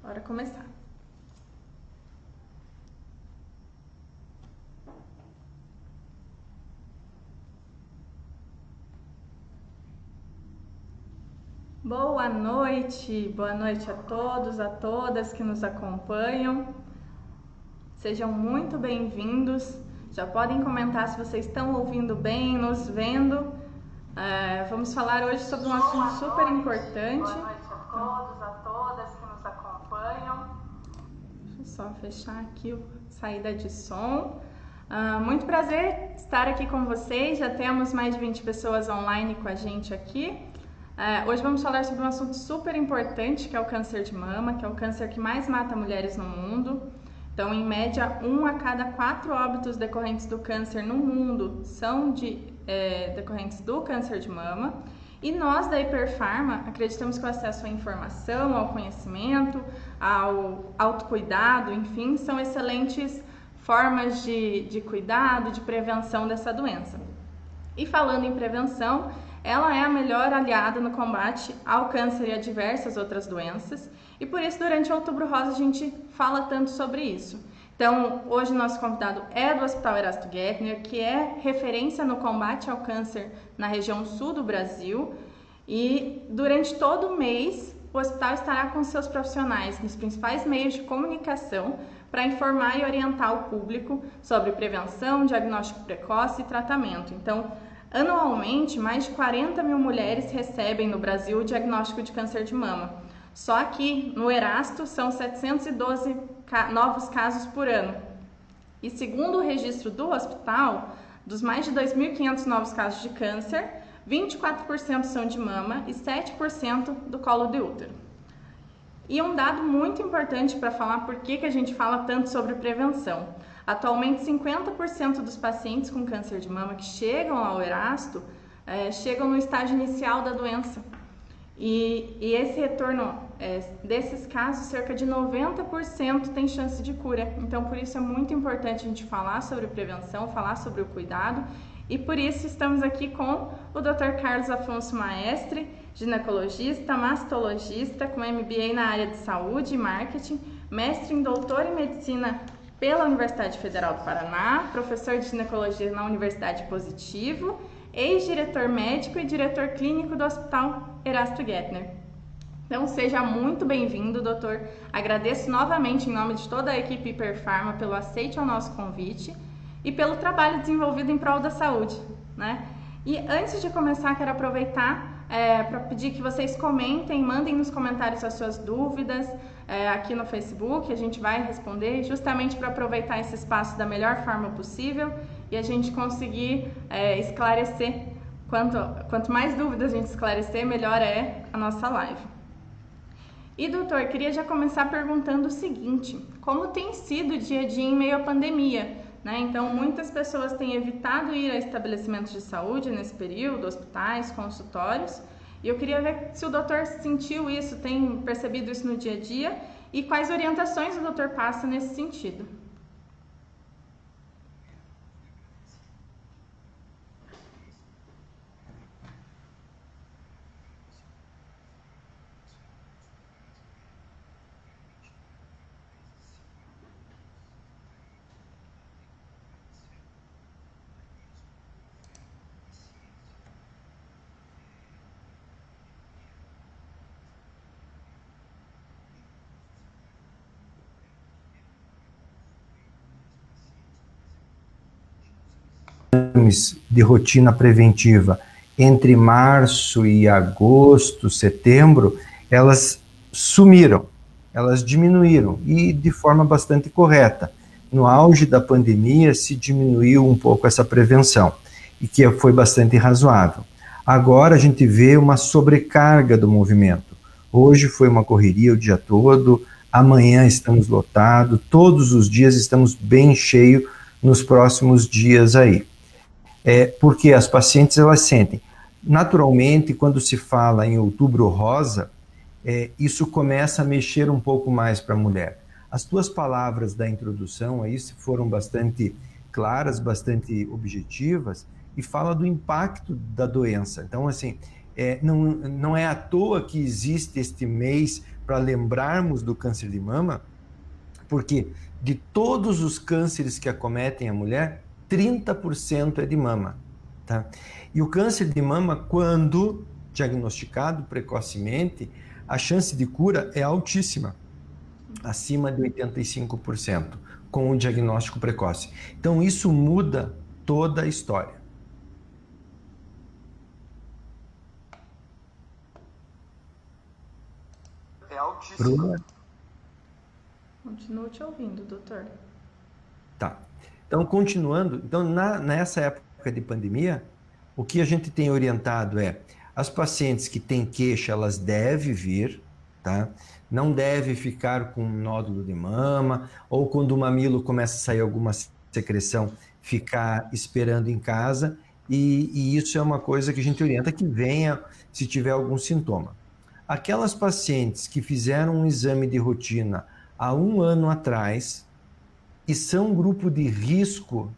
Bora começar. Boa noite a todos, a todas que nos acompanham. Sejam muito bem-vindos. Já podem comentar se vocês estão ouvindo bem, nos vendo. Vamos falar hoje sobre um assunto super importante. Boa noite a todos, a todas que nos acompanham. Deixa eu só fechar aqui a saída de som. Muito prazer estar aqui com vocês. Já temos mais de 20 pessoas online com a gente aqui. Hoje vamos falar sobre um assunto super importante, que é o câncer de mama, que é o câncer que mais mata mulheres no mundo. Então, em média, 1 a cada 4 óbitos decorrentes do câncer no mundo são decorrentes do câncer de mama. E nós, da Hiperfarma, acreditamos que o acesso à informação, ao conhecimento, ao autocuidado, enfim, são excelentes formas de cuidado, de prevenção dessa doença. E falando em prevenção, ela é a melhor aliada no combate ao câncer e a diversas outras doenças. E por isso, durante o Outubro Rosa, a gente fala tanto sobre isso. Então, hoje nosso convidado é do Hospital Erasto Gettner, que é referência no combate ao câncer na região sul do Brasil. E durante todo o mês, o hospital estará com seus profissionais nos principais meios de comunicação para informar e orientar o público sobre prevenção, diagnóstico precoce e tratamento. Então, anualmente, mais de 40 mil mulheres recebem no Brasil o diagnóstico de câncer de mama. Só aqui no Erasto são 712 novos casos por ano. E segundo o registro do hospital, dos mais de 2.500 novos casos de câncer, 24% são de mama e 7% do colo de útero. E um dado muito importante para falar por que a gente fala tanto sobre prevenção. Atualmente, 50% dos pacientes com câncer de mama que chegam ao Erasto chegam no estágio inicial da doença. E esse retorno desses casos, cerca de 90% tem chance de cura. Então, por isso é muito importante a gente falar sobre prevenção, falar sobre o cuidado. E por isso estamos aqui com o Dr. Carlos Afonso Maestre, ginecologista, mastologista, com MBA na área de saúde e marketing, mestre em doutor em medicina pela Universidade Federal do Paraná, professor de ginecologia na Universidade Positivo, ex-diretor médico e diretor clínico do Hospital Erasto Gettner. Então, seja muito bem-vindo, doutor. Agradeço novamente em nome de toda a equipe Hiperfarma pelo aceite ao nosso convite e pelo trabalho desenvolvido em prol da saúde, né? E antes de começar, quero aproveitar para pedir que vocês comentem, mandem nos comentários as suas dúvidas aqui no Facebook, a gente vai responder justamente para aproveitar esse espaço da melhor forma possível e a gente conseguir esclarecer. Quanto mais dúvidas a gente esclarecer, melhor é a nossa live. E doutor, queria já começar perguntando o seguinte: como tem sido o dia a dia em meio à pandemia? Né? Então, muitas pessoas têm evitado ir a estabelecimentos de saúde nesse período, hospitais, consultórios. E eu queria ver se o doutor sentiu isso, tem percebido isso no dia a dia e quais orientações o doutor passa nesse sentido. De rotina preventiva entre março e agosto, setembro, elas sumiram, elas diminuíram e de forma bastante correta. No auge da pandemia se diminuiu um pouco essa prevenção e que foi bastante razoável. Agora a gente vê uma sobrecarga do movimento. Hoje foi uma correria o dia todo, amanhã estamos lotados, todos os dias estamos bem cheios nos próximos dias aí. Porque as pacientes elas sentem. Naturalmente, quando se fala em Outubro Rosa, isso começa a mexer um pouco mais para a mulher. As tuas palavras da introdução aí foram bastante claras, bastante objetivas, e fala do impacto da doença. Então, assim, Não é à toa que existe este mês para lembrarmos do câncer de mama, porque de todos os cânceres que acometem a mulher, 30% é de mama. Tá? E o câncer de mama, quando diagnosticado precocemente, a chance de cura é altíssima, acima de 85%, com o diagnóstico precoce. Então, isso muda toda a história. É altíssima. Continuo te ouvindo, doutor. Tá. Então, continuando, nessa época de pandemia, o que a gente tem orientado é, as pacientes que têm queixa, elas devem vir, tá? Não deve ficar com um nódulo de mama, ou quando o mamilo começa a sair alguma secreção, ficar esperando em casa, e isso é uma coisa que a gente orienta que venha se tiver algum sintoma. Aquelas pacientes que fizeram um exame de rotina há 1 ano atrás, e são grupo de risco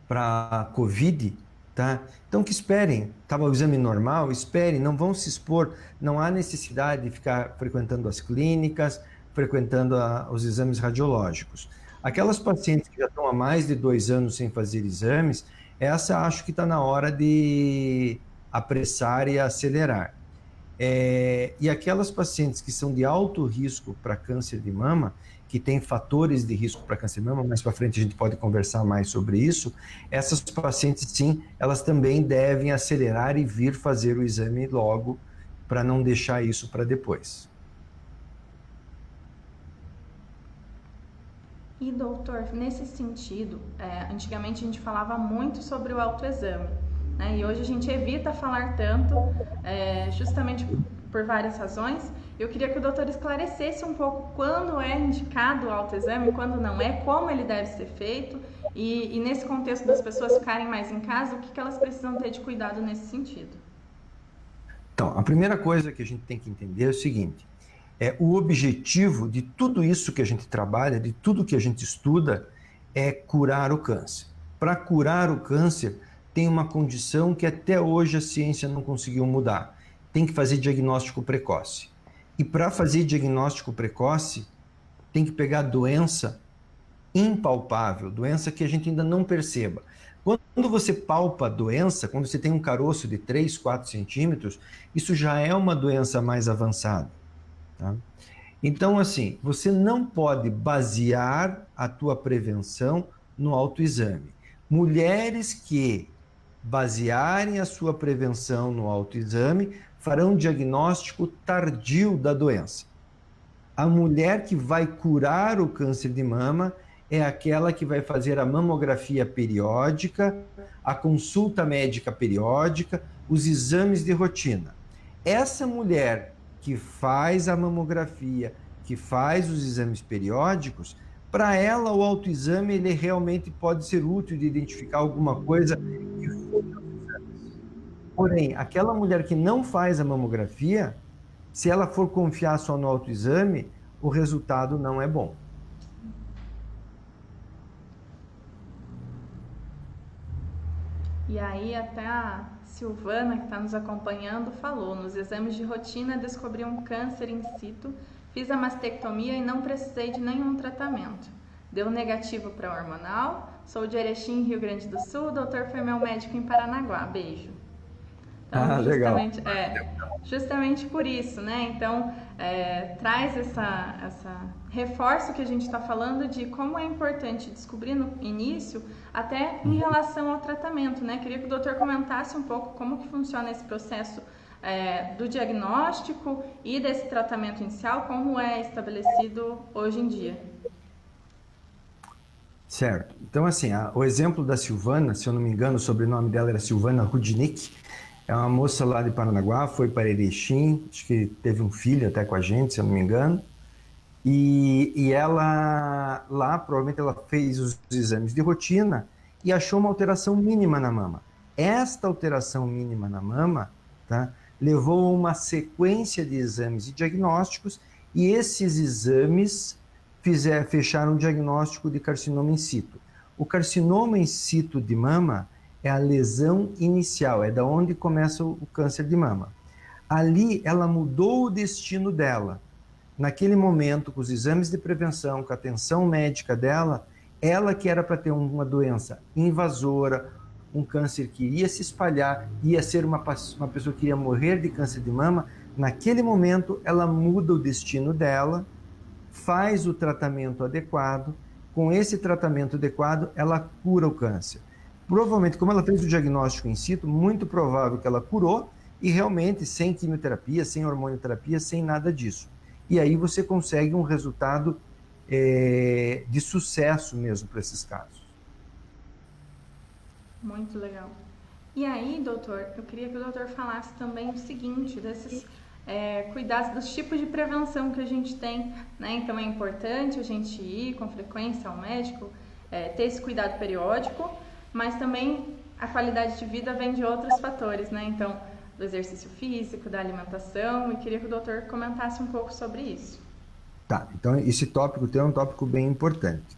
para COVID, tá? Então que esperem, estava o exame normal, esperem, não vão se expor, não há necessidade de ficar frequentando as clínicas, frequentando os exames radiológicos. Aquelas pacientes que já estão há mais de 2 anos sem fazer exames, essa acho que está na hora de apressar e acelerar. E aquelas pacientes que são de alto risco para câncer de mama, que têm fatores de risco para câncer de mama, mais para frente a gente pode conversar mais sobre isso, essas pacientes sim, elas também devem acelerar e vir fazer o exame logo, para não deixar isso para depois. E doutor, nesse sentido, antigamente a gente falava muito sobre o autoexame, né? E hoje a gente evita falar tanto, justamente por várias razões. Eu queria que o doutor esclarecesse um pouco quando é indicado o autoexame, quando não é, como ele deve ser feito, e nesse contexto das pessoas ficarem mais em casa, o que elas precisam ter de cuidado nesse sentido? Então, a primeira coisa que a gente tem que entender é o seguinte, o objetivo de tudo isso que a gente trabalha, de tudo que a gente estuda, é curar o câncer. Para curar o câncer, tem uma condição que até hoje a ciência não conseguiu mudar. Tem que fazer diagnóstico precoce. E para fazer diagnóstico precoce, tem que pegar doença impalpável, doença que a gente ainda não perceba. Quando você palpa a doença, quando você tem um caroço de 3, 4 centímetros, isso já é uma doença mais avançada. Tá? Então, assim, você não pode basear a tua prevenção no autoexame. Mulheres que basearem a sua prevenção no autoexame farão diagnóstico tardio da doença. A mulher que vai curar o câncer de mama é aquela que vai fazer a mamografia periódica, a consulta médica periódica, os exames de rotina. Essa mulher que faz a mamografia, que faz os exames periódicos, para ela o autoexame ele realmente pode ser útil de identificar alguma coisa que foi nos exames. Porém, aquela mulher que não faz a mamografia, se ela for confiar só no autoexame, o resultado não é bom. E aí até a Silvana, que está nos acompanhando, falou, nos exames de rotina descobri um câncer in situ, fiz a mastectomia e não precisei de nenhum tratamento. Deu negativo para hormonal, sou de Erechim, Rio Grande do Sul, o doutor foi meu médico em Paranaguá, beijo. Então, justamente, legal. Justamente por isso, né? Então, traz essa reforço que a gente está falando de como é importante descobrir no início, até em relação ao tratamento, né? Queria que o doutor comentasse um pouco como que funciona esse processo do diagnóstico e desse tratamento inicial, como é estabelecido hoje em dia. Certo. Então, assim, o exemplo da Silvana, se eu não me engano, o sobrenome dela era Silvana Rudnick, é uma moça lá de Paranaguá, foi para Erechim, acho que teve um filho até com a gente, se eu não me engano, e ela, lá, provavelmente ela fez os exames de rotina e achou uma alteração mínima na mama. Esta alteração mínima na mama, tá, levou a uma sequência de exames e diagnósticos, e esses exames fecharam um diagnóstico de carcinoma in situ. O carcinoma in situ de mama é a lesão inicial, é da onde começa o câncer de mama. Ali ela mudou o destino dela. Naquele momento, com os exames de prevenção, com a atenção médica dela, ela que era para ter uma doença invasora, um câncer que iria se espalhar, ia ser uma pessoa que ia morrer de câncer de mama, naquele momento ela muda o destino dela, faz o tratamento adequado, com esse tratamento adequado ela cura o câncer. Provavelmente, como ela fez o diagnóstico in situ, muito provável que ela curou, e realmente sem quimioterapia, sem hormonioterapia, sem nada disso. E aí você consegue um resultado de sucesso mesmo para esses casos. Muito legal. E aí, doutor, eu queria que o doutor falasse também o seguinte, desses cuidados, dos tipos de prevenção que a gente tem, né? Então é importante a gente ir com frequência ao médico, ter esse cuidado periódico, mas também a qualidade de vida vem de outros fatores, né? Então, do exercício físico, da alimentação, e queria que o doutor comentasse um pouco sobre isso. Tá, então esse tópico é um tópico bem importante.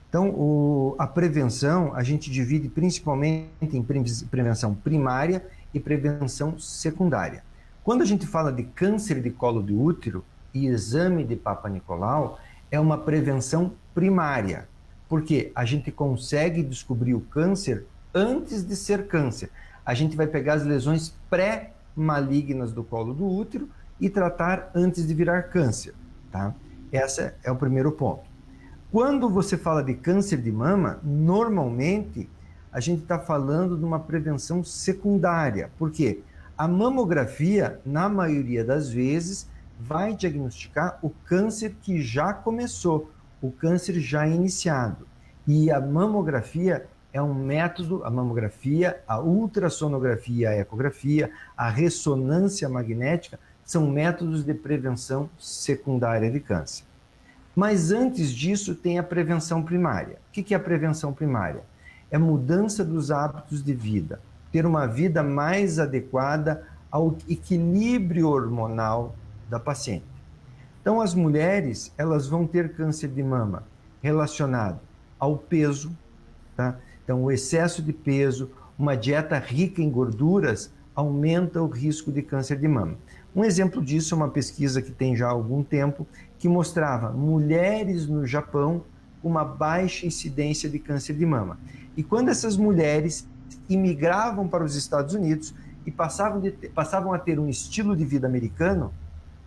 Então, a prevenção, a gente divide principalmente em prevenção primária e prevenção secundária. Quando a gente fala de câncer de colo de útero e exame de Papa Nicolau, é uma prevenção primária, porque a gente consegue descobrir o câncer antes de ser câncer. A gente vai pegar as lesões pré-malignas do colo do útero e tratar antes de virar câncer, tá? Esse é o primeiro ponto. Quando você fala de câncer de mama, normalmente a gente está falando de uma prevenção secundária. Por quê? A mamografia, na maioria das vezes, vai diagnosticar o câncer que já começou, o câncer já iniciado. E a mamografia é um método, a mamografia, a ultrassonografia, a ecografia, a ressonância magnética, são métodos de prevenção secundária de câncer. Mas antes disso tem a prevenção primária. O que é a prevenção primária? É mudança dos hábitos de vida, ter uma vida mais adequada ao equilíbrio hormonal da paciente. Então as mulheres, elas vão ter câncer de mama relacionado ao peso, tá? Então o excesso de peso, uma dieta rica em gorduras aumenta o risco de câncer de mama. Um exemplo disso é uma pesquisa que tem já algum tempo, que mostrava mulheres no Japão com uma baixa incidência de câncer de mama. E quando essas mulheres imigravam para os Estados Unidos e passavam a ter um estilo de vida americano,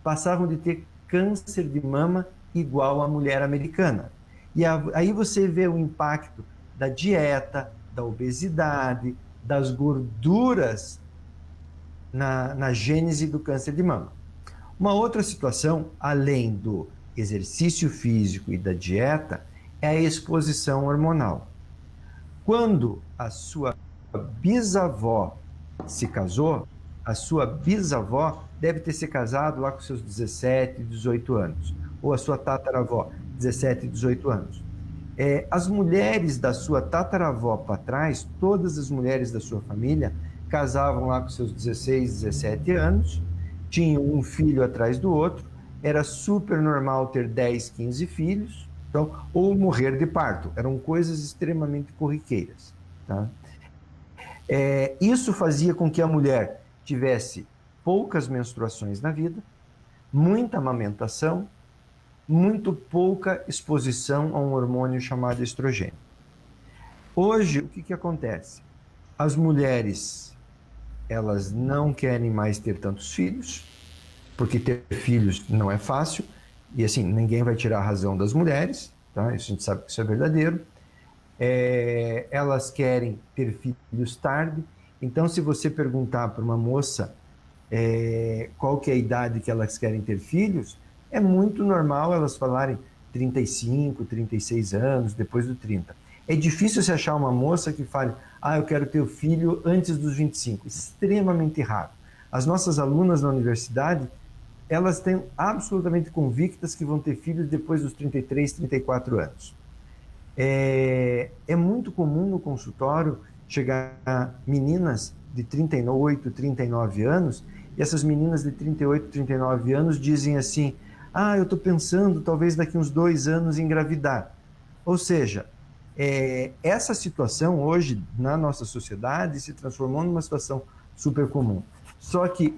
passavam de ter câncer de mama igual à mulher americana. E aí você vê o impacto da dieta, da obesidade, das gorduras na gênese do câncer de mama. Uma outra situação, além do exercício físico e da dieta, é a exposição hormonal. Quando a sua bisavó se casou, a sua bisavó deve ter se casado lá com seus 17, 18 anos, ou a sua tataravó, 17, 18 anos. As mulheres da sua tataravó para trás, todas as mulheres da sua família, casavam lá com seus 16, 17 anos, tinham um filho atrás do outro, era super normal ter 10, 15 filhos, então, ou morrer de parto, eram coisas extremamente corriqueiras. Tá? Isso fazia com que a mulher tivesse poucas menstruações na vida, muita amamentação, muito pouca exposição a um hormônio chamado estrogênio. Hoje, o que acontece? As mulheres, elas não querem mais ter tantos filhos, porque ter filhos não é fácil, e assim, ninguém vai tirar a razão das mulheres, tá? Isso a gente sabe que isso é verdadeiro. Elas querem ter filhos tarde, então se você perguntar para uma moça qual que é a idade que elas querem ter filhos, é muito normal elas falarem 35, 36 anos, depois do 30. É difícil se achar uma moça que fale, eu quero ter o filho antes dos 25. Extremamente raro. As nossas alunas na universidade, elas estão absolutamente convictas que vão ter filhos depois dos 33, 34 anos. É muito comum no consultório chegar meninas de 38, 39 anos, e essas meninas de 38, 39 anos dizem assim, eu estou pensando talvez daqui uns 2 anos engravidar. Ou seja, Essa situação hoje, na nossa sociedade, se transformou numa situação super comum. Só que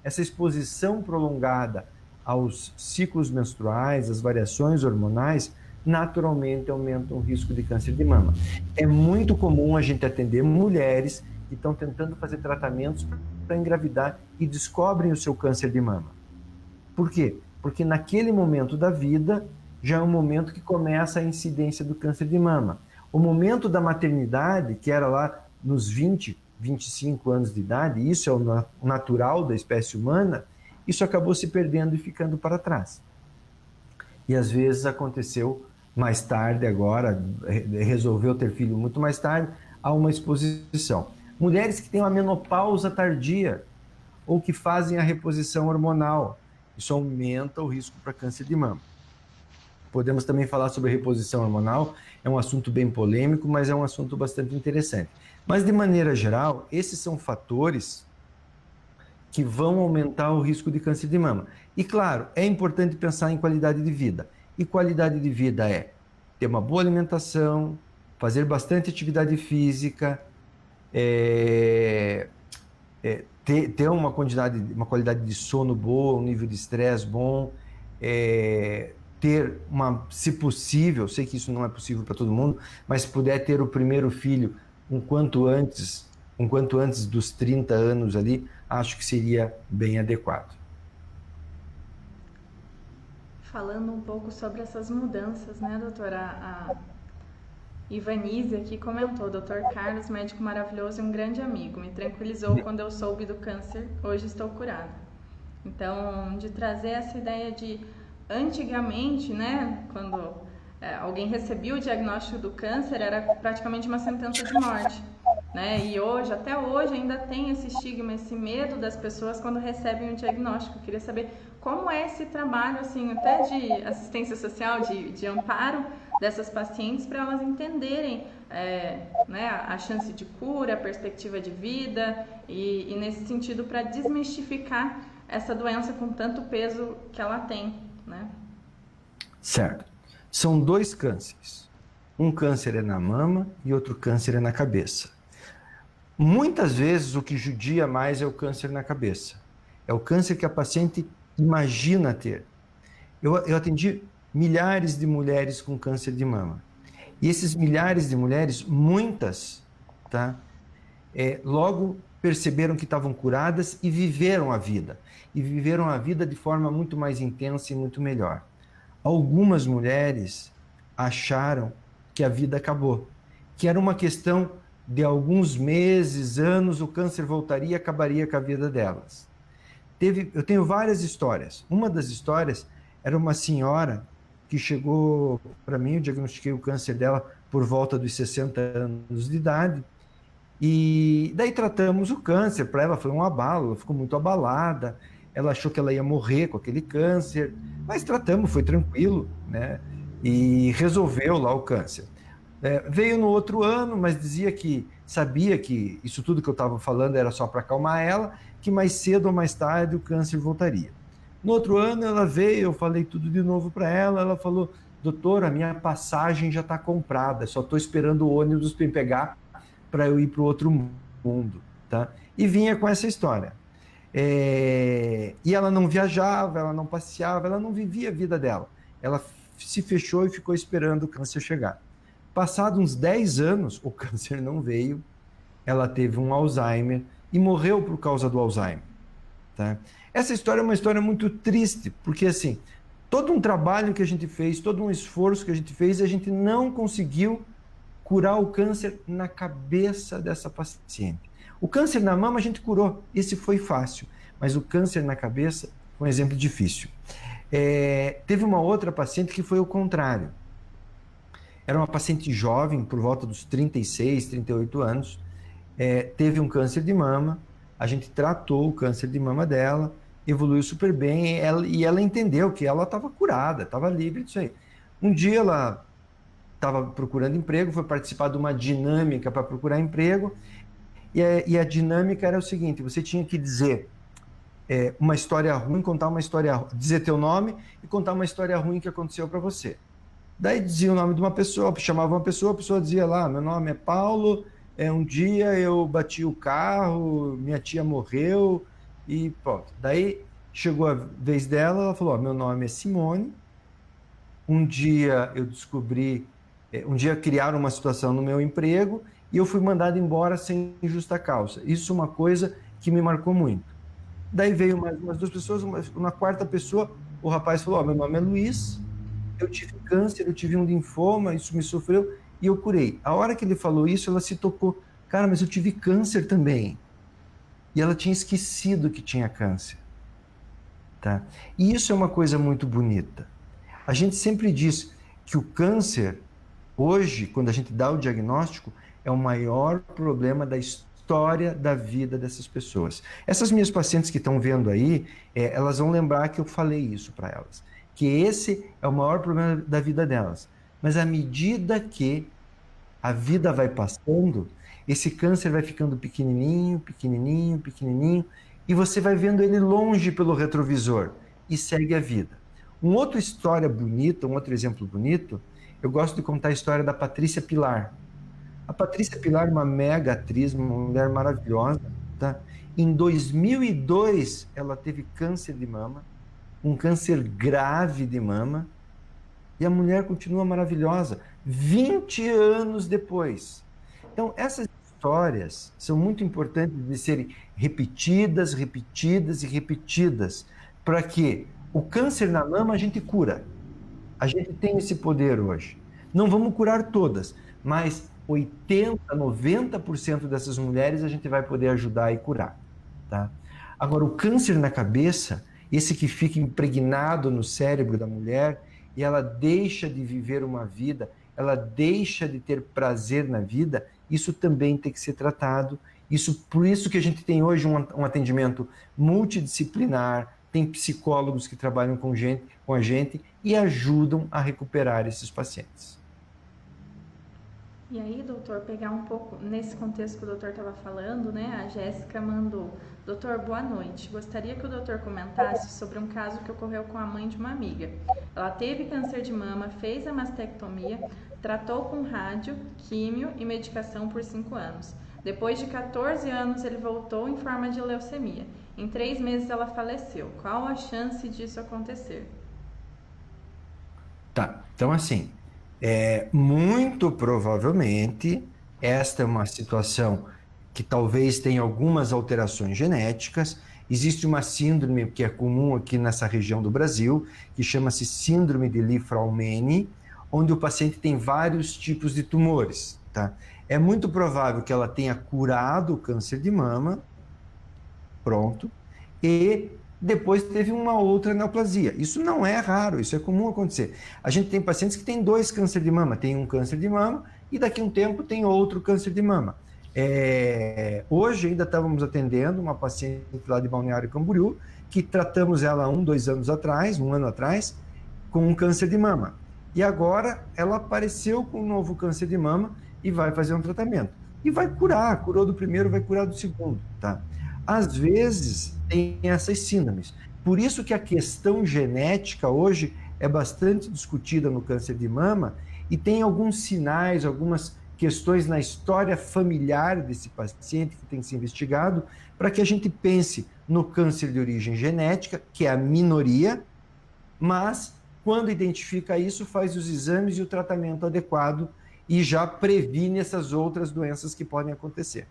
essa exposição prolongada aos ciclos menstruais, às variações hormonais, naturalmente aumenta o risco de câncer de mama. É muito comum a gente atender mulheres que estão tentando fazer tratamentos para engravidar e descobrem o seu câncer de mama. Por quê? Porque naquele momento da vida já é um momento que começa a incidência do câncer de mama. O momento da maternidade, que era lá nos 20, 25 anos de idade, isso é o natural da espécie humana, isso acabou se perdendo e ficando para trás. E às vezes aconteceu mais tarde, agora, resolveu ter filho muito mais tarde, há uma exposição. Mulheres que têm uma menopausa tardia ou que fazem a reposição hormonal, isso aumenta o risco para câncer de mama. Podemos também falar sobre reposição hormonal, é um assunto bem polêmico, mas é um assunto bastante interessante. Mas, de maneira geral, esses são fatores que vão aumentar o risco de câncer de mama. E, claro, é importante pensar em qualidade de vida. E qualidade de vida é ter uma boa alimentação, fazer bastante atividade física, ter uma qualidade de sono boa, um nível de estresse bom, ter se possível, sei que isso não é possível para todo mundo, mas se puder ter o primeiro filho um quanto antes dos 30 anos ali, acho que seria bem adequado. Falando um pouco sobre essas mudanças, né, doutora? A Ivanise aqui comentou: Dr. Carlos, médico maravilhoso e um grande amigo, me tranquilizou quando eu soube do câncer, hoje estou curada. Então, de trazer essa ideia de antigamente, né, quando alguém recebia o diagnóstico do câncer, era praticamente uma sentença de morte, né? E hoje, até hoje, ainda tem esse estigma, esse medo das pessoas quando recebem o diagnóstico. Eu queria saber como é esse trabalho, assim, até de assistência social, de amparo dessas pacientes, para elas entenderem né, a chance de cura, a perspectiva de vida e nesse sentido, para desmistificar essa doença com tanto peso que ela tem, né? Certo. São dois cânceres. Um câncer é na mama e outro câncer é na cabeça. Muitas vezes o que judia mais é o câncer na cabeça. É o câncer que a paciente imagina ter. Eu atendi milhares de mulheres com câncer de mama. E esses milhares de mulheres, muitas, logo perceberam que estavam curadas e viveram a vida. E viveram a vida de forma muito mais intensa e muito melhor. Algumas mulheres acharam que a vida acabou, que era uma questão de alguns meses, anos, o câncer voltaria e acabaria com a vida delas. Eu tenho várias histórias. Uma das histórias era uma senhora que chegou para mim, eu diagnostiquei o câncer dela por volta dos 60 anos de idade, e daí tratamos o câncer. Para ela foi um abalo, ela ficou muito abalada, ela achou que ela ia morrer com aquele câncer, mas tratamos, foi tranquilo, né? E resolveu lá o câncer. Veio no outro ano, mas sabia que isso tudo que eu estava falando era só para acalmar ela, que mais cedo ou mais tarde o câncer voltaria. No outro ano ela veio, eu falei tudo de novo para ela, ela falou: doutora, a minha passagem já está comprada, só estou esperando o ônibus para me pegar para eu ir para o outro mundo, tá? E vinha com essa história. E ela não viajava, ela não passeava, ela não vivia a vida dela. Ela se fechou e ficou esperando o câncer chegar. Passados uns 10 anos, o câncer não veio, ela teve um Alzheimer e morreu por causa do Alzheimer. Tá? Essa história é uma história muito triste, porque assim, todo um trabalho que a gente fez, todo um esforço que a gente fez, a gente não conseguiu curar o câncer na cabeça dessa paciente. O câncer na mama a gente curou, esse foi fácil, mas o câncer na cabeça foi um exemplo difícil. Teve uma outra paciente que foi o contrário. Era uma paciente jovem, por volta dos 36, 38 anos, teve um câncer de mama, a gente tratou o câncer de mama dela, evoluiu super bem, e ela entendeu que ela estava curada, estava livre disso aí. Um dia ela estava procurando emprego, foi participar de uma dinâmica para procurar emprego, e a dinâmica era o seguinte: você tinha que dizer uma história ruim, contar uma história, dizer teu nome e contar uma história ruim que aconteceu para você. Daí dizia o nome de uma pessoa, chamava uma pessoa, a pessoa dizia lá, meu nome é Paulo, um dia eu bati o carro, minha tia morreu, e pronto. Daí chegou a vez dela, ela falou, meu nome é Simone, um dia eu descobri, um dia criaram uma situação no meu emprego, e eu fui mandado embora sem justa causa. Isso é uma coisa que me marcou muito. Daí veio mais umas duas pessoas, uma quarta pessoa, o rapaz falou, meu nome é Luiz, eu tive câncer, eu tive um linfoma, isso me sofreu e eu curei. A hora que ele falou isso, ela se tocou. Cara, mas eu tive câncer também. E ela tinha esquecido que tinha câncer. Tá? E isso é uma coisa muito bonita. A gente sempre diz que o câncer, hoje, quando a gente dá o diagnóstico, é o maior problema da história da vida dessas pessoas. Essas minhas pacientes que estão vendo aí, elas vão lembrar que eu falei isso para elas, que esse é o maior problema da vida delas. Mas à medida que a vida vai passando, esse câncer vai ficando pequenininho, pequenininho, pequenininho, e você vai vendo ele longe pelo retrovisor e segue a vida. Uma outra história bonita, um outro exemplo bonito, eu gosto de contar a história da Patrícia Pilar. A Patrícia Pilar é uma mega atriz, uma mulher maravilhosa, tá? Em 2002, ela teve câncer de mama, um câncer grave de mama, e a mulher continua maravilhosa, 20 anos depois. Então, essas histórias são muito importantes de serem repetidas, repetidas e repetidas, para que o câncer na mama a gente cura. A gente tem esse poder hoje. Não vamos curar todas, mas 80, 90% dessas mulheres a gente vai poder ajudar e curar, tá? Agora, o câncer na cabeça, esse que fica impregnado no cérebro da mulher, e ela deixa de viver uma vida, ela deixa de ter prazer na vida, isso também tem que ser tratado. Por isso que a gente tem hoje um atendimento multidisciplinar, tem psicólogos que trabalham com a gente e ajudam a recuperar esses pacientes. E aí, doutor, pegar um pouco nesse contexto que o doutor estava falando, né? A Jéssica mandou: doutor, boa noite. Gostaria que o doutor comentasse sobre um caso que ocorreu com a mãe de uma amiga. Ela teve câncer de mama, fez a mastectomia, tratou com rádio, químio e medicação por 5 anos. Depois de 14 anos, ele voltou em forma de leucemia. Em 3 meses, ela faleceu. Qual a chance disso acontecer? Tá, então assim, muito provavelmente esta é uma situação que talvez tenha algumas alterações genéticas. Existe uma síndrome que é comum aqui nessa região do Brasil, que chama-se síndrome de Li-Fraumeni, onde o paciente tem vários tipos de tumores, tá? É muito provável que ela tenha curado o câncer de mama, pronto, e depois teve uma outra neoplasia. Isso não é raro, isso é comum acontecer. A gente tem pacientes que têm 2 cânceres de mama, tem um câncer de mama e daqui a um tempo tem outro câncer de mama. Hoje ainda estávamos atendendo uma paciente lá de Balneário Camboriú, que tratamos ela há 2 anos atrás, 1 ano atrás, com um câncer de mama. E agora ela apareceu com um novo câncer de mama e vai fazer um tratamento. E vai curar, curou do primeiro, vai curar do segundo, tá? Às vezes tem essas síndromes. Por isso que a questão genética hoje é bastante discutida no câncer de mama e tem alguns sinais, algumas questões na história familiar desse paciente que tem que ser investigado para que a gente pense no câncer de origem genética, que é a minoria, mas quando identifica isso, faz os exames e o tratamento adequado e já previne essas outras doenças que podem acontecer.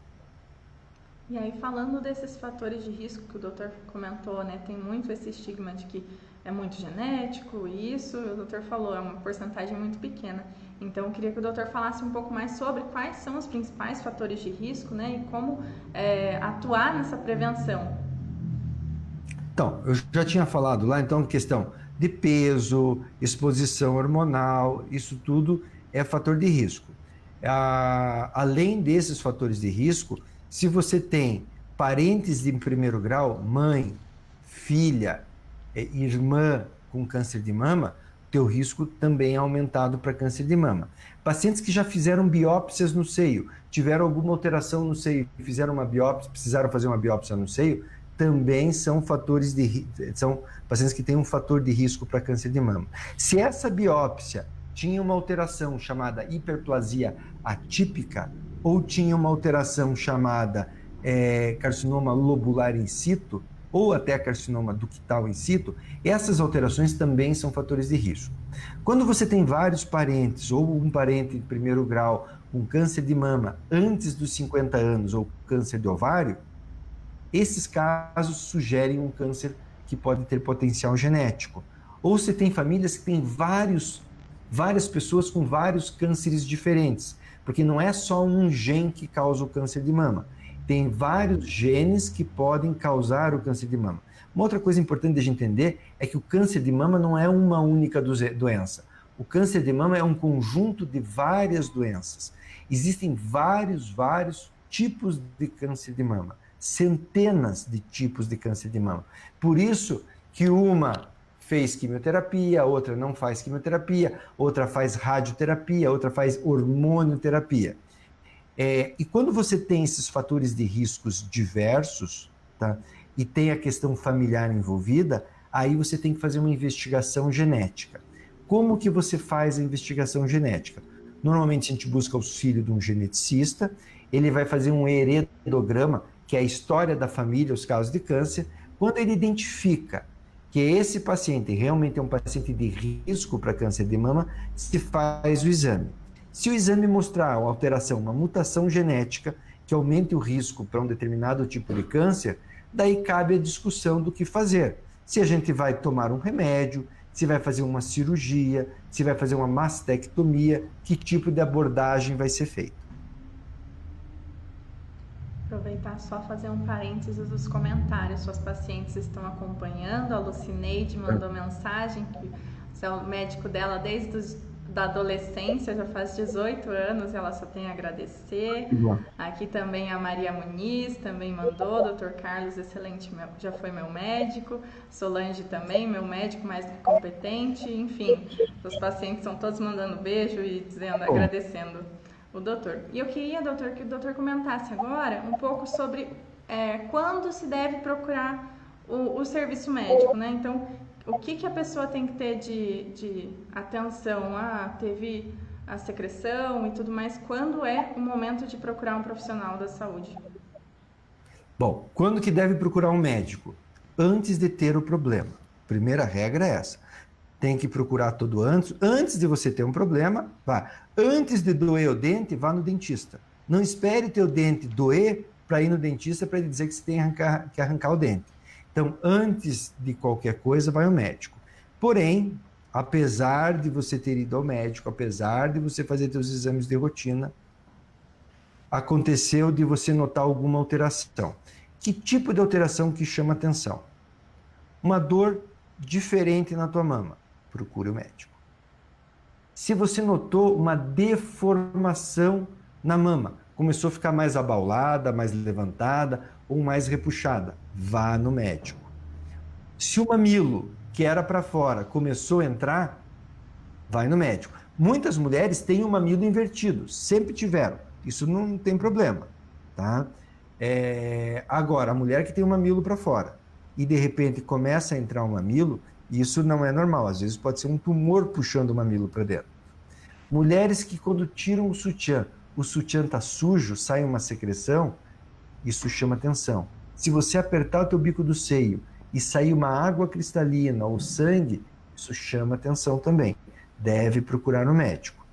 E aí, falando desses fatores de risco que o doutor comentou, né, tem muito esse estigma de que é muito genético, e isso, o doutor falou, é uma porcentagem muito pequena. Então, eu queria que o doutor falasse um pouco mais sobre quais são os principais fatores de risco, né, e como atuar nessa prevenção. Então, eu já tinha falado lá, então, questão de peso, exposição hormonal, isso tudo é fator de risco. Além desses fatores de risco, se você tem parentes de primeiro grau, mãe, filha, irmã com câncer de mama, teu risco também é aumentado para câncer de mama. Pacientes que já fizeram biópsias no seio, tiveram alguma alteração no seio, fizeram uma biópsia, precisaram fazer uma biópsia no seio, também são pacientes que têm um fator de risco para câncer de mama. Se essa biópsia tinha uma alteração chamada hiperplasia atípica ou tinha uma alteração chamada carcinoma lobular in situ ou até carcinoma ductal in situ, essas alterações também são fatores de risco. Quando você tem vários parentes ou um parente de primeiro grau com câncer de mama antes dos 50 anos ou câncer de ovário, esses casos sugerem um câncer que pode ter potencial genético. Ou você tem famílias que têm várias pessoas com vários cânceres diferentes, porque não é só um gene que causa o câncer de mama, tem vários genes que podem causar o câncer de mama. Uma outra coisa importante de a gente entender é que o câncer de mama não é uma única doença. O câncer de mama é um conjunto de várias doenças. Existem vários tipos de câncer de mama, centenas de tipos de câncer de mama. Por isso que uma fez quimioterapia, outra não faz quimioterapia, outra faz radioterapia, outra faz hormonioterapia. E quando você tem esses fatores de riscos diversos, tá, e tem a questão familiar envolvida, aí você tem que fazer uma investigação genética. Como que você faz a investigação genética? Normalmente a gente busca o auxílio de um geneticista, ele vai fazer um heredograma, que é a história da família, os casos de câncer. Quando ele identifica que esse paciente realmente é um paciente de risco para câncer de mama, se faz o exame. Se o exame mostrar uma alteração, uma mutação genética que aumente o risco para um determinado tipo de câncer, daí cabe a discussão do que fazer. Se a gente vai tomar um remédio, se vai fazer uma cirurgia, se vai fazer uma mastectomia, que tipo de abordagem vai ser feita. Aproveitar só fazer um parênteses dos comentários. Suas pacientes estão acompanhando, a Lucineide mandou mensagem que você é o médico dela desde da adolescência, já faz 18 anos, ela só tem a agradecer. Aqui também a Maria Muniz também mandou, Dr. Carlos, excelente, já foi meu médico. Solange também, meu médico mais competente. Enfim, os pacientes estão todos mandando beijo e dizendo, agradecendo o doutor. E eu queria, doutor, que o doutor comentasse agora um pouco sobre quando se deve procurar o serviço médico, né? Então, o que a pessoa tem que ter de atenção? Teve a secreção e tudo mais. Quando é o momento de procurar um profissional da saúde? Bom, quando que deve procurar um médico? Antes de ter o problema. Primeira regra é essa. Tem que procurar tudo antes de você ter um problema, vá. Antes de doer o dente, vá no dentista. Não espere ter o dente doer para ir no dentista para ele dizer que você tem que arrancar o dente. Então, antes de qualquer coisa, vai ao médico. Porém, apesar de você ter ido ao médico, apesar de você fazer seus exames de rotina, aconteceu de você notar alguma alteração. Que tipo de alteração que chama atenção? Uma dor diferente na tua mama, procure o médico. Se você notou uma deformação na mama, começou a ficar mais abaulada, mais levantada ou mais repuxada, vá no médico. Se o mamilo, que era para fora, começou a entrar, vai no médico. Muitas mulheres têm o mamilo invertido, sempre tiveram, isso não tem problema, tá? Agora, a mulher que tem o mamilo para fora e de repente começa a entrar um mamilo, isso não é normal, às vezes pode ser um tumor puxando o mamilo para dentro. Mulheres que quando tiram o sutiã está sujo, sai uma secreção, isso chama atenção. Se você apertar o teu bico do seio e sair uma água cristalina ou sangue, isso chama atenção também. Deve procurar um médico.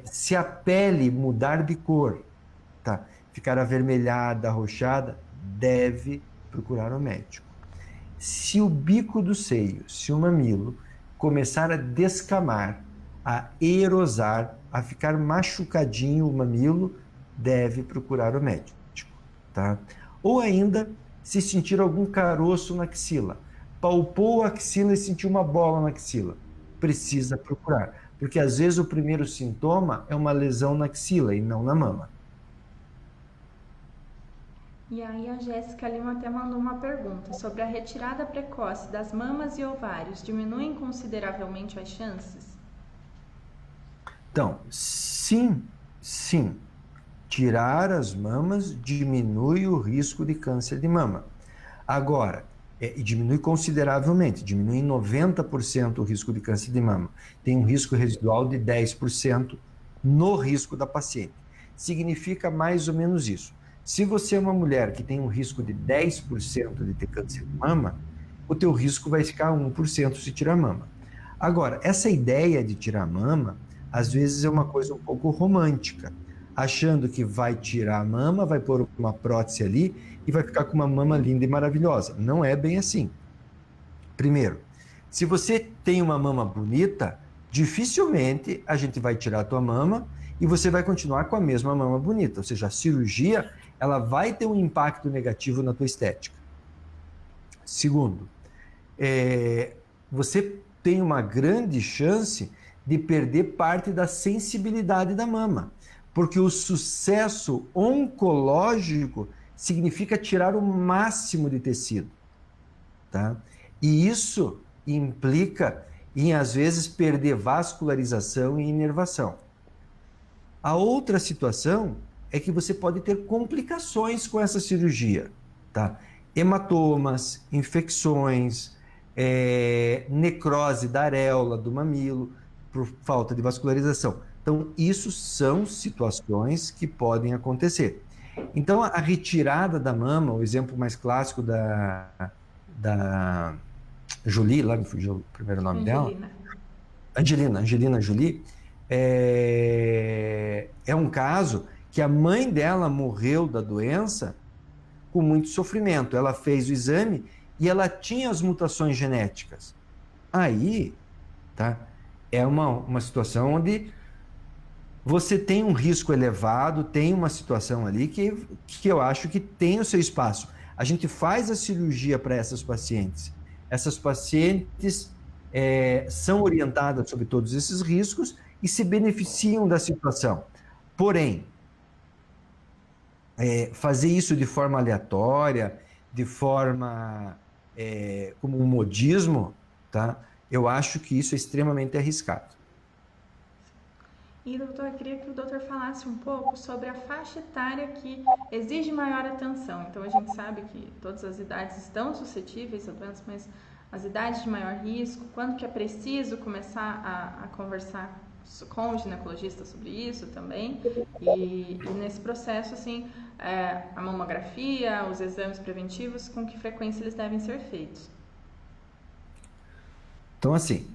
Se a pele mudar de cor, tá, ficar avermelhada, arroxada, deve procurar um médico. Se o bico do seio, se o mamilo começar a descamar, a erosar, a ficar machucadinho o mamilo, deve procurar o médico, tá? Ou ainda, se sentir algum caroço na axila, palpou a axila e sentiu uma bola na axila, precisa procurar, porque às vezes o primeiro sintoma é uma lesão na axila e não na mama. E aí a Jéssica Lima até mandou uma pergunta sobre a retirada precoce das mamas e ovários, diminuem consideravelmente as chances? Então, sim. Tirar as mamas diminui o risco de câncer de mama. Agora, e diminui consideravelmente, diminui em 90% o risco de câncer de mama. Tem um risco residual de 10% no risco da paciente. Significa mais ou menos isso. Se você é uma mulher que tem um risco de 10% de ter câncer de mama, o teu risco vai ficar 1% se tirar mama. Agora, essa ideia de tirar mama, às vezes é uma coisa um pouco romântica, achando que vai tirar a mama, vai pôr uma prótese ali e vai ficar com uma mama linda e maravilhosa. Não é bem assim. Primeiro, se você tem uma mama bonita, dificilmente a gente vai tirar a tua mama e você vai continuar com a mesma mama bonita. Ou seja, a cirurgia, ela vai ter um impacto negativo na tua estética. Segundo, você tem uma grande chance de perder parte da sensibilidade da mama, porque o sucesso oncológico significa tirar o máximo de tecido, tá? E isso implica em, às vezes, perder vascularização e inervação. A outra situação é que você pode ter complicações com essa cirurgia, tá? Hematomas, infecções, necrose da areola do mamilo, por falta de vascularização. Então, isso são situações que podem acontecer. Então, a retirada da mama, o exemplo mais clássico da Jolie, lá me fugiu o primeiro nome dela. Angelina Jolie, é um caso que a mãe dela morreu da doença com muito sofrimento. Ela fez o exame e ela tinha as mutações genéticas. Aí, tá? É uma situação onde você tem um risco elevado, tem uma situação ali que eu acho que tem o seu espaço. A gente faz a cirurgia para essas pacientes. Essas pacientes são orientadas sobre todos esses riscos e se beneficiam da situação. Porém, fazer isso de forma aleatória, de forma como um modismo, tá? Eu acho que isso é extremamente arriscado. E, doutor, eu queria que o doutor falasse um pouco sobre a faixa etária que exige maior atenção. Então, a gente sabe que todas as idades estão suscetíveis a doenças, mas as idades de maior risco, quando que é preciso começar a conversar com o ginecologista sobre isso também, e nesse processo, assim, a mamografia, os exames preventivos, com que frequência eles devem ser feitos? Então, assim,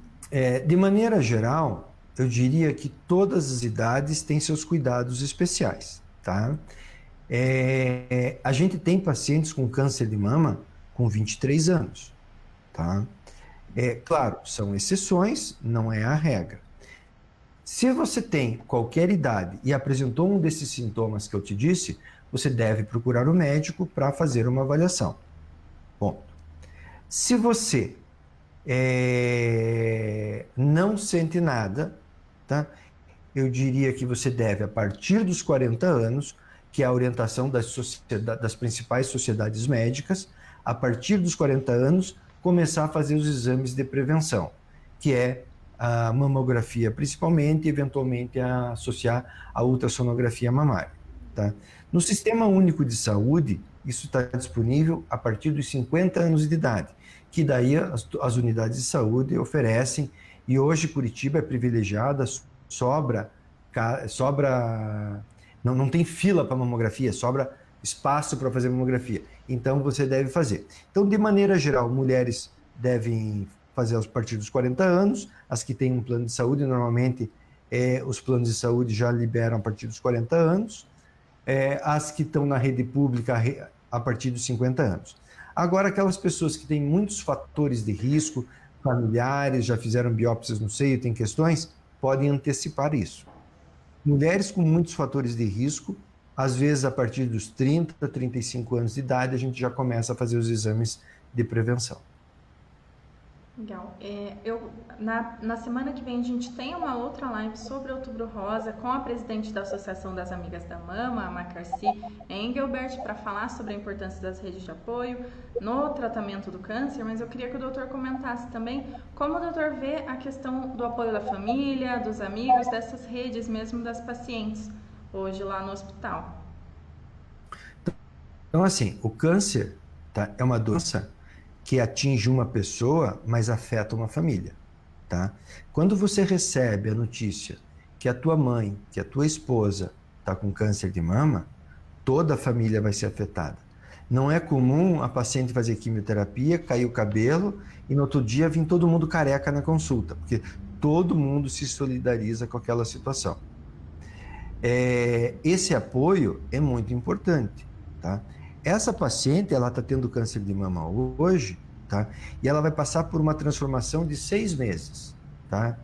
de maneira geral, eu diria que todas as idades têm seus cuidados especiais, tá? A gente tem pacientes com câncer de mama com 23 anos, tá? Claro, são exceções, não é a regra. Se você tem qualquer idade e apresentou um desses sintomas que eu te disse, você deve procurar o médico para fazer uma avaliação. Ponto. Se você não sente nada, tá? Eu diria que você deve, a partir dos 40 anos, que é a orientação das principais sociedades médicas, a partir dos 40 anos, começar a fazer os exames de prevenção, que é a mamografia principalmente, e eventualmente associar a ultrassonografia mamária. Tá? No Sistema Único de Saúde, isso está disponível a partir dos 50 anos de idade, que daí as unidades de saúde oferecem, e hoje Curitiba é privilegiada, não tem fila para mamografia, sobra espaço para fazer mamografia, então você deve fazer. Então, de maneira geral, mulheres devem fazer a partir dos 40 anos, as que têm um plano de saúde, normalmente os planos de saúde já liberam a partir dos 40 anos, as que estão na rede pública a partir dos 50 anos. Agora, aquelas pessoas que têm muitos fatores de risco, familiares, já fizeram biópsias no seio, tem questões, podem antecipar isso. Mulheres com muitos fatores de risco, às vezes a partir dos 30, 35 anos de idade, a gente já começa a fazer os exames de prevenção. Legal. Na semana que vem a gente tem uma outra live sobre Outubro Rosa com a presidente da Associação das Amigas da Mama, a Marci Engelbert, para falar sobre a importância das redes de apoio no tratamento do câncer, mas eu queria que o doutor comentasse também como o doutor vê a questão do apoio da família, dos amigos, dessas redes mesmo das pacientes hoje lá no hospital. Então, assim, o câncer, tá, é uma doença que atinge uma pessoa, mas afeta uma família, tá? Quando você recebe a notícia que a tua mãe, que a tua esposa está com câncer de mama, toda a família vai ser afetada. Não é comum a paciente fazer quimioterapia, cair o cabelo e no outro dia vir todo mundo careca na consulta, porque todo mundo se solidariza com aquela situação. Esse apoio é muito importante, tá? Essa paciente, ela está tendo câncer de mama hoje, tá? E ela vai passar por uma transformação de 6 meses, tá?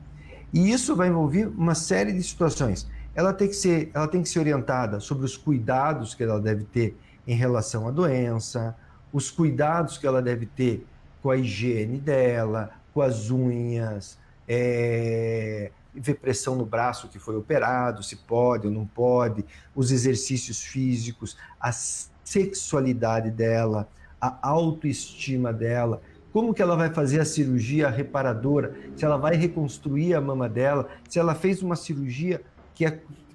E isso vai envolver uma série de situações. Ela tem que ser orientada sobre os cuidados que ela deve ter em relação à doença, os cuidados que ela deve ter com a higiene dela, com as unhas, ver pressão no braço que foi operado, se pode ou não pode, os exercícios físicos, a sexualidade dela, a autoestima dela, como que ela vai fazer a cirurgia reparadora, se ela vai reconstruir a mama dela, se ela fez uma cirurgia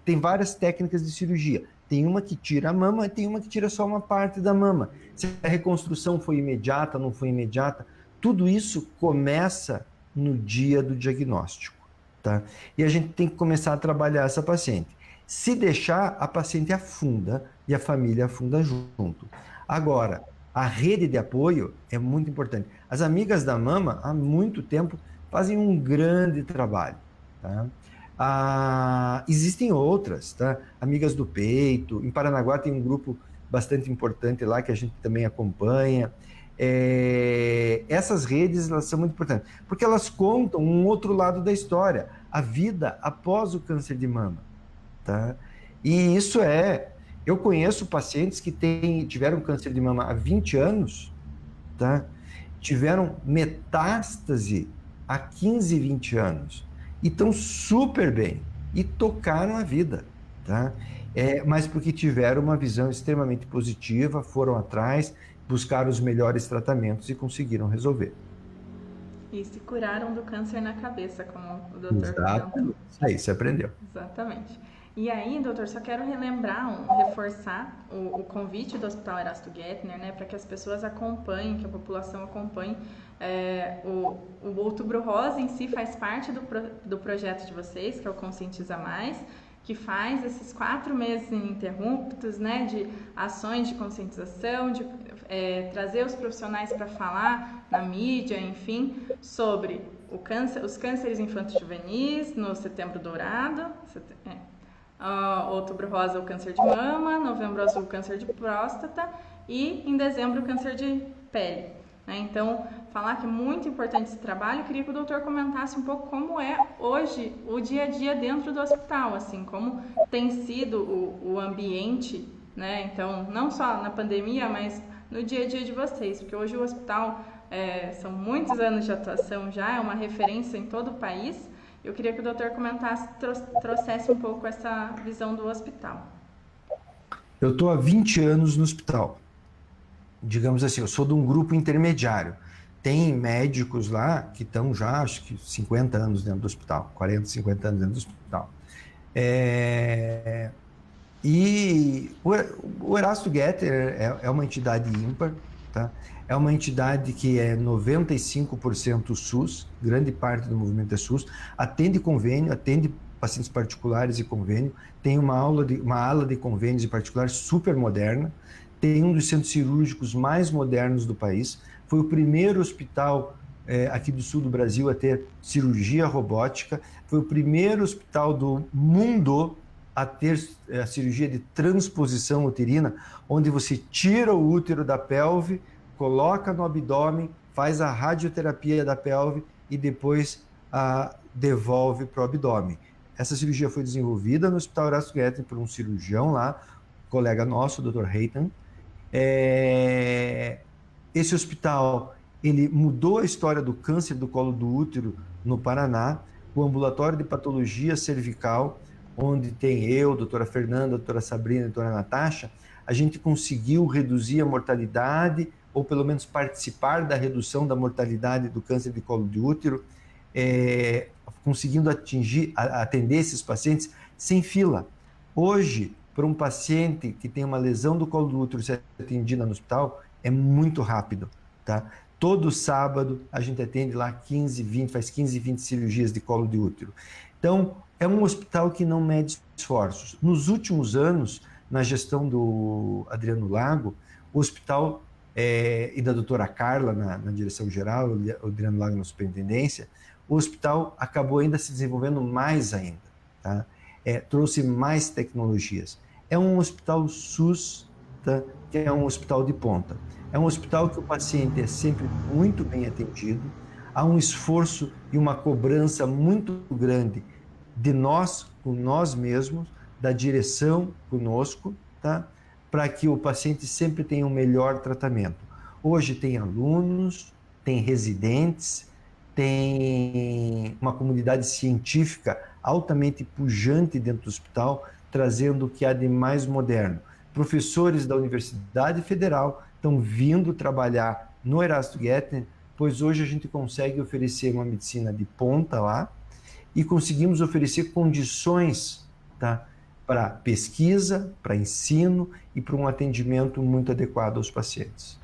tem várias técnicas de cirurgia. Tem uma que tira a mama e tem uma que tira só uma parte da mama. Se a reconstrução foi imediata, não foi imediata, tudo isso começa no dia do diagnóstico, tá? E a gente tem que começar a trabalhar essa paciente. Se deixar, a paciente afunda e a família afunda junto. Agora, a rede de apoio é muito importante. As amigas da mama, há muito tempo, fazem um grande trabalho, tá? Existem outras, tá? Amigas do Peito, em Paranaguá tem um grupo bastante importante lá que a gente também acompanha. Essas redes, elas são muito importantes, porque elas contam um outro lado da história, a vida após o câncer de mama, tá? E isso eu conheço pacientes que tiveram câncer de mama há 20 anos, tá? Tiveram metástase há 15, 20 anos, e estão super bem, e tocaram a vida, tá? Mas porque tiveram uma visão extremamente positiva, foram atrás, buscaram os melhores tratamentos e conseguiram resolver. E se curaram do câncer na cabeça, como o doutor comentou. Isso aí, você aprendeu. Exatamente. E aí, doutor, só quero reforçar o convite do Hospital Erasto Gettner, né, para que as pessoas acompanhem, que a população acompanhe. O Outubro Rosa em si faz parte do projeto de vocês, que é o Conscientiza Mais, que faz esses 4 meses ininterruptos, né, de ações de conscientização, de trazer os profissionais para falar na mídia, enfim, sobre os cânceres infanto-juvenis no Setembro Dourado, Outubro Rosa o câncer de mama, Novembro Azul o câncer de próstata e em dezembro o câncer de pele. Então, falar que é muito importante esse trabalho, eu queria que o doutor comentasse um pouco como é hoje o dia a dia dentro do hospital, assim, como tem sido o ambiente, né? Então, não só na pandemia, mas no dia a dia de vocês, porque hoje o hospital são muitos anos de atuação já, é uma referência em todo o país. Eu queria que o doutor comentasse, trouxesse um pouco essa visão do hospital. Eu estou há 20 anos no hospital. Digamos assim, eu sou de um grupo intermediário. Tem médicos lá que estão já, acho que 50 anos dentro do hospital, 40, 50 anos dentro do hospital. E o Erasto Gettner é uma entidade ímpar, tá? É uma entidade que é 95% SUS, grande parte do movimento é SUS, atende convênio, atende pacientes particulares e convênio, tem uma ala de convênios e particulares super moderna, tem um dos centros cirúrgicos mais modernos do país, foi o primeiro hospital aqui do sul do Brasil a ter cirurgia robótica, foi o primeiro hospital do mundo a ter a cirurgia de transposição uterina, onde você tira o útero da pelve, coloca no abdômen, faz a radioterapia da pelve e depois devolve para o abdômen. Essa cirurgia foi desenvolvida no Hospital Erasto Gettner por um cirurgião lá, colega nosso, o Dr. Reitan. Esse hospital, ele mudou a história do câncer do colo do útero no Paraná, o ambulatório de patologia cervical, onde tem eu, doutora Fernanda, doutora Sabrina, doutora Natasha, a gente conseguiu reduzir a mortalidade, ou pelo menos participar da redução da mortalidade do câncer de colo de útero, conseguindo atender esses pacientes sem fila. Hoje, para um paciente que tem uma lesão do colo do útero ser atendida no hospital, é muito rápido, tá? Todo sábado a gente atende lá 15, 20, faz 15, 20 cirurgias de colo de útero. Então, é um hospital que não mede esforços. Nos últimos anos, na gestão do Adriano Lago, o hospital e da doutora Carla na direção geral, o Adriano Lago na superintendência, o hospital acabou ainda se desenvolvendo mais ainda, tá? Trouxe mais tecnologias. É um hospital SUS, tá? Que é um hospital de ponta. É um hospital que o paciente é sempre muito bem atendido, há um esforço e uma cobrança muito grande de nós, com nós mesmos, da direção conosco, tá? Para que o paciente sempre tenha um melhor tratamento. Hoje tem alunos, tem residentes, tem uma comunidade científica altamente pujante dentro do hospital, trazendo o que há de mais moderno. Professores da Universidade Federal estão vindo trabalhar no Erasto Gettner, pois hoje a gente consegue oferecer uma medicina de ponta lá e conseguimos oferecer condições, tá, para pesquisa, para ensino e para um atendimento muito adequado aos pacientes.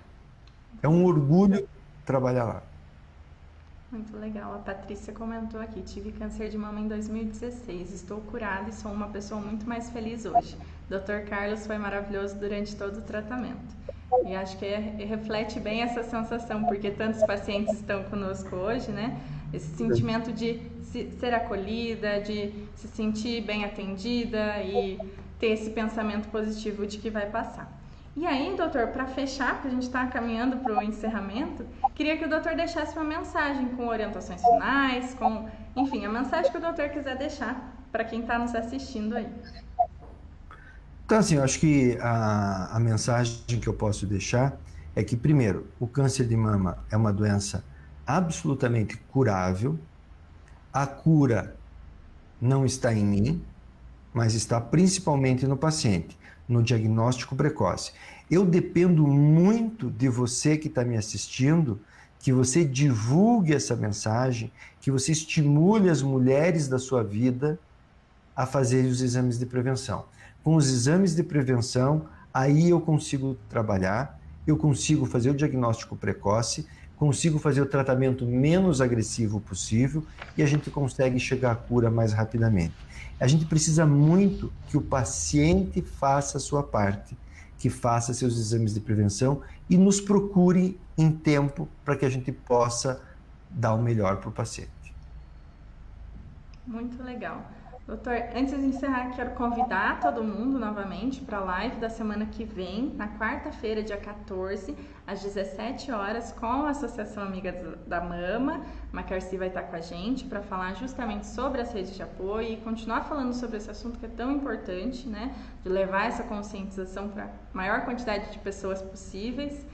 É um orgulho trabalhar lá. Muito legal. A Patrícia comentou aqui: tive câncer de mama em 2016, estou curada e sou uma pessoa muito mais feliz hoje. Dr. Carlos foi maravilhoso durante todo o tratamento. E acho que reflete bem essa sensação, porque tantos pacientes estão conosco hoje, né? Esse sentimento de ser acolhida, de se sentir bem atendida e ter esse pensamento positivo de que vai passar. E aí, doutor, para fechar, porque a gente está caminhando para o encerramento, queria que o doutor deixasse uma mensagem com orientações finais, com, enfim, a mensagem que o doutor quiser deixar para quem está nos assistindo aí. Então, assim, eu acho que a mensagem que eu posso deixar é que, primeiro, o câncer de mama é uma doença absolutamente curável. A cura não está em mim, mas está principalmente no paciente, no diagnóstico precoce. Eu dependo muito de você que está me assistindo, que você divulgue essa mensagem, que você estimule as mulheres da sua vida a fazer os exames de prevenção. Com os exames de prevenção, aí eu consigo trabalhar, eu consigo fazer o diagnóstico precoce, consigo fazer o tratamento menos agressivo possível e a gente consegue chegar à cura mais rapidamente. A gente precisa muito que o paciente faça a sua parte, que faça seus exames de prevenção e nos procure em tempo para que a gente possa dar o melhor para o paciente. Muito legal. Doutor, antes de encerrar, quero convidar todo mundo novamente para a live da semana que vem, na quarta-feira, dia 14, às 17 horas, com a Associação Amiga da Mama. A Macarci vai estar com a gente para falar justamente sobre as redes de apoio e continuar falando sobre esse assunto que é tão importante, né? De levar essa conscientização para a maior quantidade de pessoas possíveis.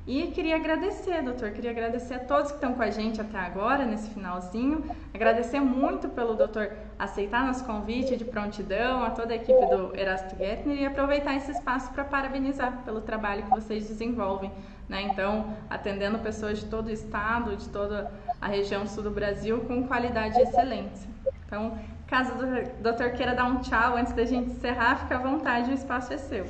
E queria agradecer, doutor, queria agradecer a todos que estão com a gente até agora, nesse finalzinho. Agradecer muito pelo doutor aceitar nosso convite de prontidão, a toda a equipe do Erasto Gettner e aproveitar esse espaço para parabenizar pelo trabalho que vocês desenvolvem, né? Então, atendendo pessoas de todo o estado, de toda a região sul do Brasil, com qualidade e excelência. Então, caso o doutor queira dar um tchau antes da gente encerrar, fica à vontade, o espaço é seu.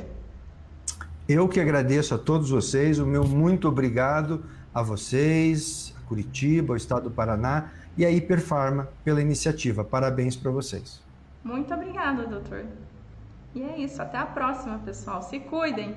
Eu que agradeço a todos vocês, o meu muito obrigado a vocês, a Curitiba, ao estado do Paraná e a Hiperfarma pela iniciativa. Parabéns para vocês. Muito obrigada, doutor. E é isso, até a próxima, pessoal. Se cuidem!